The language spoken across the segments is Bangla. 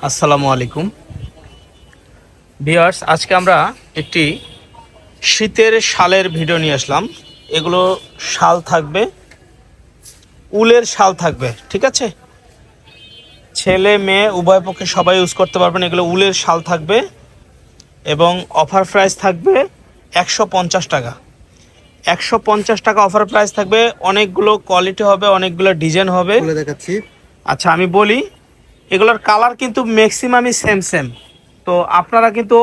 আসসালামু আলাইকুম ভিউয়ার্স, আজকে আমরা একটি শীতের শালের ভিডিও নিয়ে আসলাম। এগুলো শাল থাকবে, উলের শাল থাকবে, ঠিক আছে? ছেলে মেয়ে উভয় পক্ষে সবাই ইউজ করতে পারবেন। এগুলো উলের শাল থাকবে এবং অফার প্রাইস থাকবে 150 টাকা। 150 টাকা অফার প্রাইস থাকবে। অনেকগুলো কোয়ালিটি হবে, অনেকগুলো ডিজাইন হবে, খুলে দেখাচ্ছি। আচ্ছা আমি বলি, এগুলোর কালার কিন্তু ম্যাক্সিমামই সেম সেম। তো আপনারা কিন্তু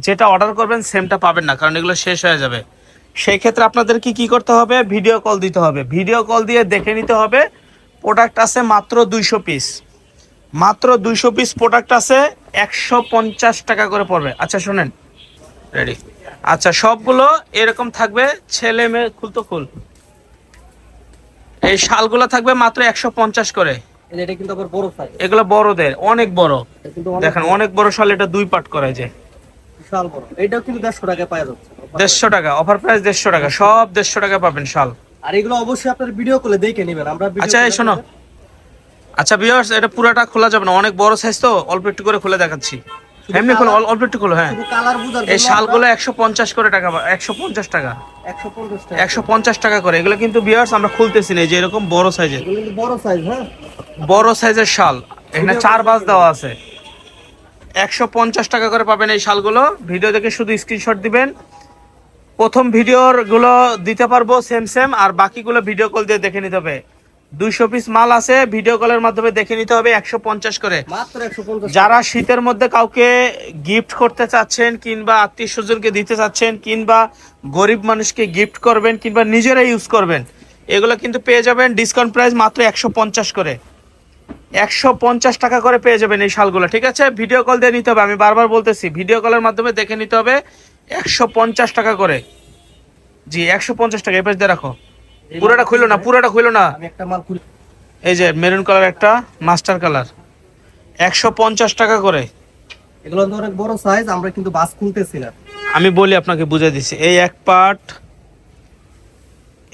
যেটা অর্ডার করবেন সেমটা পাবেন না, কারণ এগুলো শেষ হয়ে যাবে। সেই ক্ষেত্রে আপনাদের কি করতে হবে, ভিডিও কল দিতে হবে। ভিডিও কল দিয়ে দেখে নিতে হবে। প্রোডাক্ট আছে মাত্র 200 পিস, মাত্র 200 পিস প্রোডাক্ট আছে, 150 টাকা করে পড়বে। আচ্ছা শোনেন, রেডি? আচ্ছা সবগুলো এরকম থাকবে, ছেলে মেয়ে খুল। এই শালগুলো থাকবে মাত্র 150 করে। এটা কিন্তু আবার বড় সাইজ। এগুলো বড়দের, অনেক বড়। দেখেন অনেক বড় শাল, এটা 2 পার্ট করা যায়, বিশাল বড়। এটাও কিন্তু 150 টাকায় পাওয়া যাচ্ছে। 150 টাকা অফার প্রাইস, 150 টাকা, সব 150 টাকা পাবেন শাল। আর এগুলো অবশ্যই আপনার ভিডিও কলে দেখে নেবেন। আমরা ভিডিও আচ্ছা এই শোনো, আচ্ছা ভিউয়ার্স, এটা পুরাটা খোলা যাবে না, অনেক বড় সাইজ তো, অল্প একটু করে খুলে দেখাচ্ছি। এমনি খোলো, অল্প একটু খোলো। হ্যাঁ, শুধু কালার বুঝার জন্য এই শালগুলো 150 করে টাকা, 150 টাকা, 150 টাকা। 150 টাকা করে। এগুলো কিন্তু ভিউয়ার্স আমরা খুলতেছি না, এই যে এরকম বড় সাইজের, এগুলো কিন্তু বড় সাইজ। হ্যাঁ, বড় সাইজের শাল। এখানে 4 বাস দেওয়া আছে। 150 টাকা করে পাবেন এই শালগুলো। ভিডিও দেখে শুধু স্ক্রিনশট দিবেন। প্রথম ভিডিওর গুলো দিতে পারবো সেম সেম, আর বাকিগুলো ভিডিও কল দিয়ে দেখে নিতে হবে। 200 পিস মাল আছে, ভিডিও কলের মাধ্যমে দেখে নিতে হবে, 150 করে। মাত্র 150। যারা শীতের মধ্যে কাউকে গিফট করতে চাচ্ছেন, কিংবা আত্মীয় স্বজনকে দিতে চাচ্ছেন, কিংবা গরিব মানুষকে গিফট করবেন, কিংবা নিজেরা ইউজ করবেন, এগুলো কিন্তু পেয়ে যাবেন ডিসকাউন্ট প্রাইস মাত্র 150 করে। 150 টাকা করে পেয়ে যাবেন এই শালগুলো, ঠিক আছে? ভিডিও কল দিয়ে নিতে হবে, আমি বারবার বলতেছি, ভিডিও কলের মাধ্যমে দেখে নিতে হবে। 150 টাকা করে, জি 150 টাকা। এই পাশ দিয়ে রাখো, পুরোটা খুলো না, পুরোটা খুলো না। আমি একটা মাল খুলি। এই যে মেরুন কালার, একটা মাস্টার কালার, 150 টাকা করে। এগুলো তো অনেক বড় সাইজ, আমরা কিন্তু বাস খুলতেছি না। আমি বলি আপনাকে, বুঝে দিচ্ছি। এই 1 পার্ট,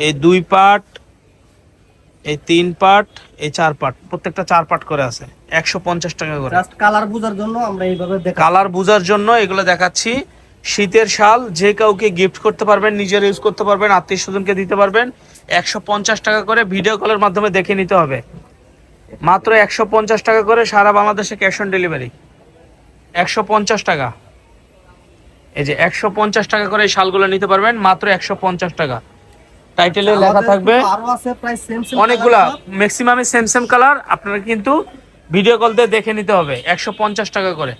এই 2 পার্ট, এই 3 পার্ট, এই 4 পার্ট, প্রত্যেকটা 4 পার্ট করে আছে, 150 টাকা করে। জাস্ট কালার বুঝার জন্য আমরা এইভাবে দেখাচ্ছি। কালার বোঝার জন্য এগুলো দেখাচ্ছি। শীতের শাল, যে কাউকে গিফট করতে পারবেন, নিজের ইউজ করতে পারবেন, আত্মীয় স্বজনকে দিতে পারবেন। 150 টাকা করে, ভিডিও কলের মাধ্যমে দেখে নিতে হবে। মাত্র 150 টাকা করে, সারা বাংলাদেশে ক্যাশ অন ডেলিভারি। 150 টাকা। এই যে 150 টাকা করে এই শালগুলো নিতে পারবেন, মাত্র 150 টাকা। টাইটেলে লেখা থাকবে আরো আছে প্রায় সেম সেম অনেকগুলা, ম্যাক্সিমামে সেম সেম কালার। আপনারা কিন্তু ভিডিও কল দিয়ে দেখে নিতে হবে, 150 টাকা করে।